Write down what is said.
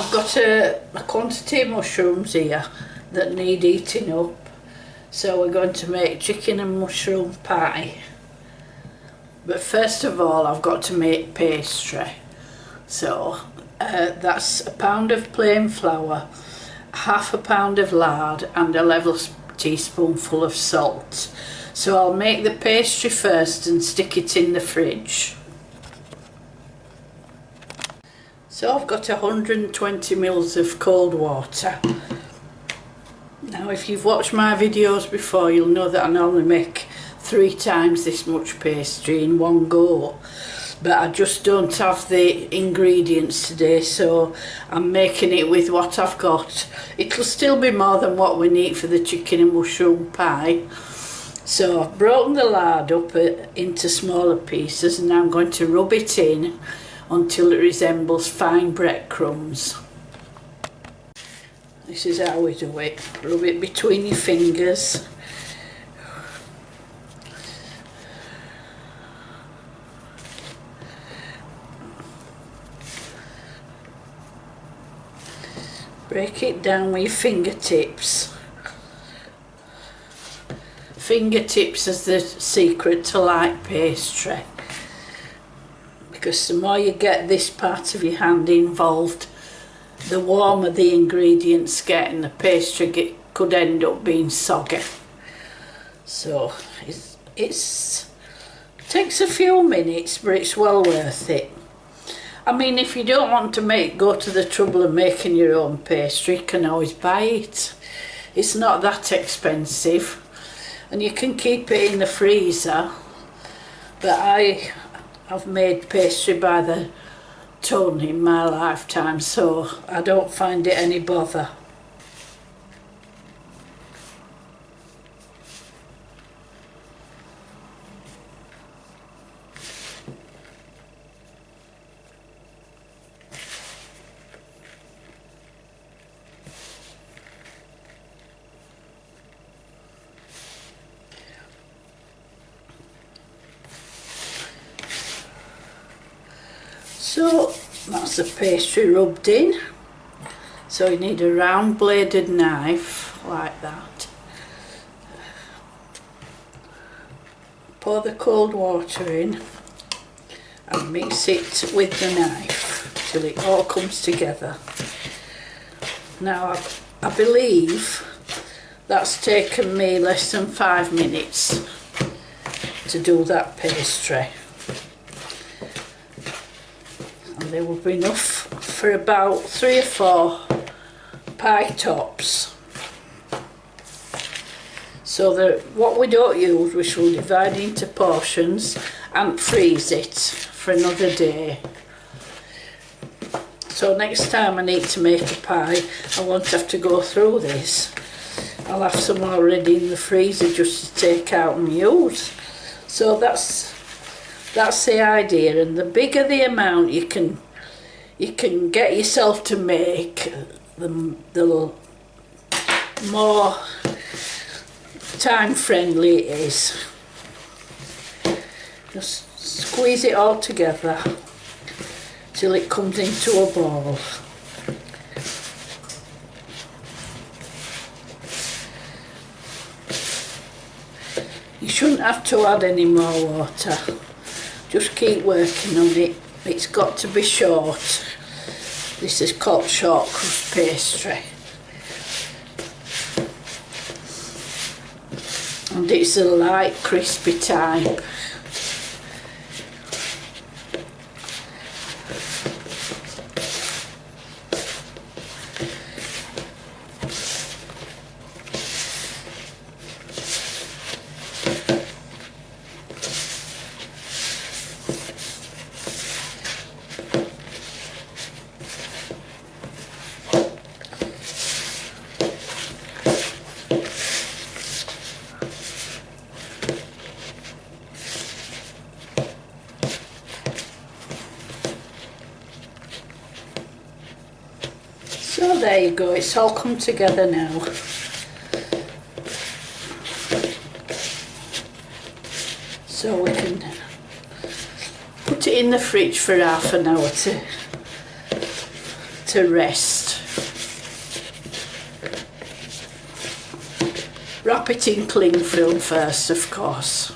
I've got a quantity of mushrooms here that need eating up, so we're going to make chicken and mushroom pie. But first of all I've got to make pastry. So that's a pound of plain flour, half a pound of lard and a level teaspoonful of salt. So I'll make the pastry first and stick it in the fridge. So I've got 120 ml of cold water. Now if you've watched my videos before, you'll know that I normally make 3 times this much pastry in one go, but I just don't have the ingredients today, so I'm making it with what I've got. It'll still be more than what we need for the chicken and mushroom pie. So I've broken the lard up into smaller pieces, and I'm going to rub it in until it resembles fine breadcrumbs. This is how we do it. Rub it between your fingers. Break it down with your fingertips. Fingertips is the secret to light pastry, because the more you get this part of your hand involved, the warmer the ingredients get and the pastry could end up being soggy. So it takes a few minutes, but it's well worth it. I mean, if you don't want to go to the trouble of making your own pastry, you can always buy it. It's not that expensive, and you can keep it in the freezer. But I've made pastry by the ton in my lifetime, so I don't find it any bother. So that's the pastry rubbed in. So you need a round bladed knife like that. Pour the cold water in and mix it with the knife till it all comes together. Now I believe that's taken me less than 5 minutes to do that pastry. And there will be enough for about 3 or 4 pie tops. So that what we don't use, we shall divide into portions and freeze it for another day. So next time I need to make a pie, I won't have to go through this. I'll have some already in the freezer just to take out and use. So that's the idea, and the bigger the amount you can get yourself to make, the more time friendly it is. Just squeeze it all together till it comes into a ball. You shouldn't have to add any more water. Just keep working on it. It's got to be short. This is called shortcrust pastry. And it's a light, crispy type. So there you go, it's all come together now. So we can put it in the fridge for half an hour to to rest. Wrap it in cling film first, of course.